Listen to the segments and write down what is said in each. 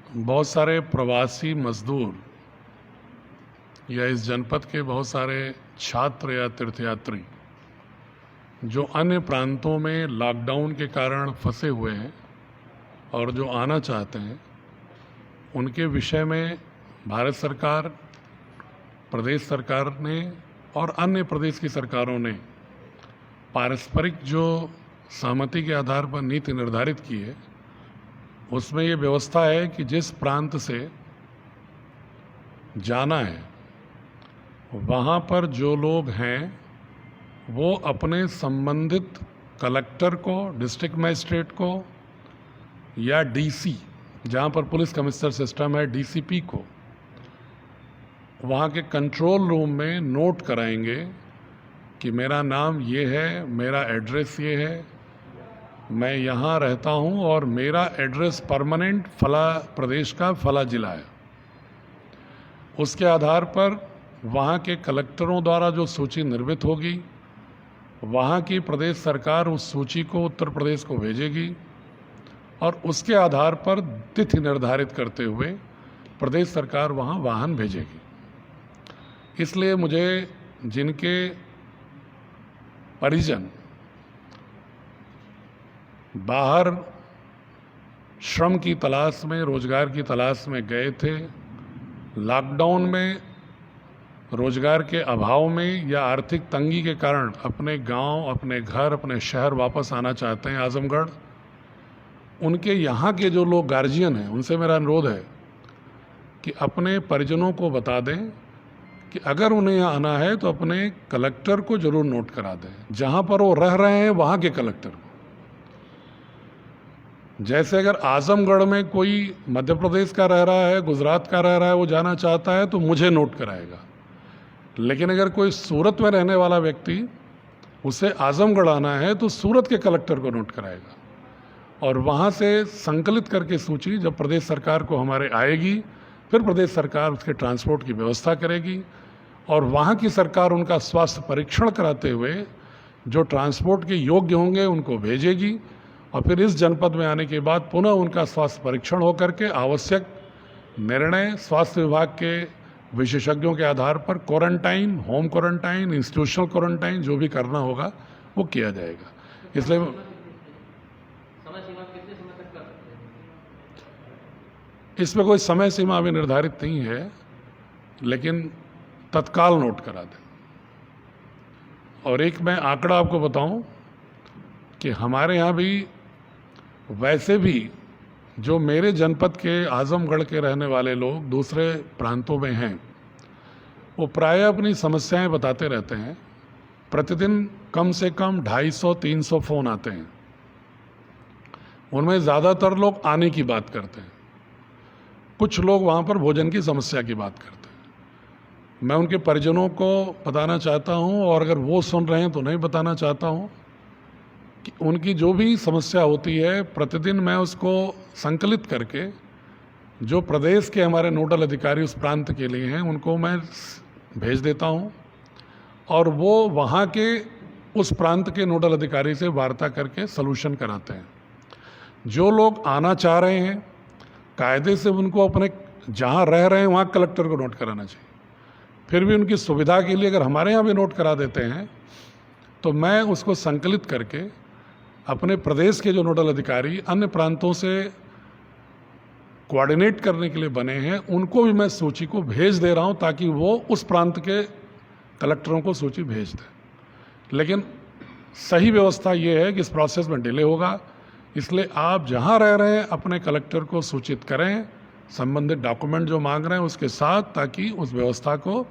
बहुत सारे प्रवासी मजदूर या इस जनपद के बहुत सारे छात्र या तीर्थयात्री जो अन्य प्रांतों में लॉकडाउन के कारण फंसे हुए हैं और जो आना चाहते हैं, उनके विषय में भारत सरकार, प्रदेश सरकार ने और अन्य प्रदेश की सरकारों ने पारस्परिक जो सहमति के आधार पर नीति निर्धारित की है, उसमें ये व्यवस्था है कि जिस प्रांत से जाना है वहाँ पर जो लोग हैं वो अपने संबंधित कलेक्टर को, डिस्ट्रिक्ट मजिस्ट्रेट को या डीसी, जहाँ पर पुलिस कमिश्नर सिस्टम है, डीसीपी को वहाँ के कंट्रोल रूम में नोट कराएंगे कि मेरा नाम ये है, मेरा एड्रेस ये है, मैं यहाँ रहता हूँ और मेरा एड्रेस परमानेंट फला प्रदेश का फला जिला है। उसके आधार पर वहाँ के कलेक्टरों द्वारा जो सूची निर्मित होगी, वहाँ की प्रदेश सरकार उस सूची को उत्तर प्रदेश को भेजेगी और उसके आधार पर तिथि निर्धारित करते हुए प्रदेश सरकार वहाँ वाहन भेजेगी। इसलिए मुझे जिनके परिजन बाहर श्रम की तलाश में, रोजगार की तलाश में गए थे, लॉकडाउन में रोजगार के अभाव में या आर्थिक तंगी के कारण अपने गांव, अपने घर, अपने शहर वापस आना चाहते हैं आजमगढ़, उनके यहाँ के जो लोग गार्जियन हैं, उनसे मेरा अनुरोध है कि अपने परिजनों को बता दें कि अगर उन्हें यहाँ आना है तो अपने कलेक्टर को जरूर नोट करा दें, जहाँ पर वो रह रहे हैं वहाँ के कलेक्टर को। जैसे अगर आजमगढ़ में कोई मध्य प्रदेश का रह रहा है, गुजरात का रह रहा है, वो जाना चाहता है तो मुझे नोट कराएगा, लेकिन अगर कोई सूरत में रहने वाला व्यक्ति उसे आजमगढ़ आना है तो सूरत के कलेक्टर को नोट कराएगा और वहाँ से संकलित करके सूची जब प्रदेश सरकार को हमारे आएगी, फिर प्रदेश सरकार उसके ट्रांसपोर्ट की व्यवस्था करेगी और वहाँ की सरकार उनका स्वास्थ्य परीक्षण कराते हुए जो ट्रांसपोर्ट के योग्य होंगे उनको भेजेगी और फिर इस जनपद में आने के बाद पुनः उनका स्वास्थ्य परीक्षण होकर के आवश्यक निर्णय स्वास्थ्य विभाग के विशेषज्ञों के आधार पर quarantine, home quarantine, institutional quarantine जो भी करना होगा वो किया जाएगा। इसलिए इसमें कोई समय सीमा अभी निर्धारित नहीं है, लेकिन तत्काल नोट करा दें। और एक मैं आंकड़ा आपको बताऊं कि हमारे यहाँ भी वैसे भी जो मेरे जनपद के आजमगढ़ के रहने वाले लोग दूसरे प्रांतों में हैं, वो प्रायः अपनी समस्याएं बताते रहते हैं। प्रतिदिन कम से कम 250-300 फ़ोन आते हैं। उनमें ज़्यादातर लोग आने की बात करते हैं, कुछ लोग वहाँ पर भोजन की समस्या की बात करते हैं। मैं उनके परिजनों को बताना चाहता हूँ और अगर वो सुन रहे हैं तो नहीं बताना चाहता हूँ कि उनकी जो भी समस्या होती है प्रतिदिन मैं उसको संकलित करके जो प्रदेश के हमारे नोडल अधिकारी उस प्रांत के लिए हैं उनको मैं भेज देता हूँ और वो वहाँ के उस प्रांत के नोडल अधिकारी से वार्ता करके सलूशन कराते हैं। जो लोग आना चाह रहे हैं कायदे से उनको अपने जहाँ रह रहे हैं वहाँ कलेक्टर को नोट कराना चाहिए। फिर भी उनकी सुविधा के लिए अगर हमारे यहाँ भी नोट करा देते हैं तो मैं उसको संकलित करके अपने प्रदेश के जो नोडल अधिकारी अन्य प्रांतों से कोऑर्डिनेट करने के लिए बने हैं उनको भी मैं सूची को भेज दे रहा हूँ ताकि वो उस प्रांत के कलेक्टरों को सूची भेज दें। लेकिन सही व्यवस्था ये है कि इस प्रोसेस में डिले होगा, इसलिए आप जहाँ रह रहे हैं अपने कलेक्टर को सूचित करें संबंधित डॉक्यूमेंट जो मांग रहे हैं उसके साथ, ताकि उस व्यवस्था को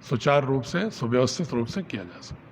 सुचारू रूप से, सुव्यवस्थित रूप से किया जा सके।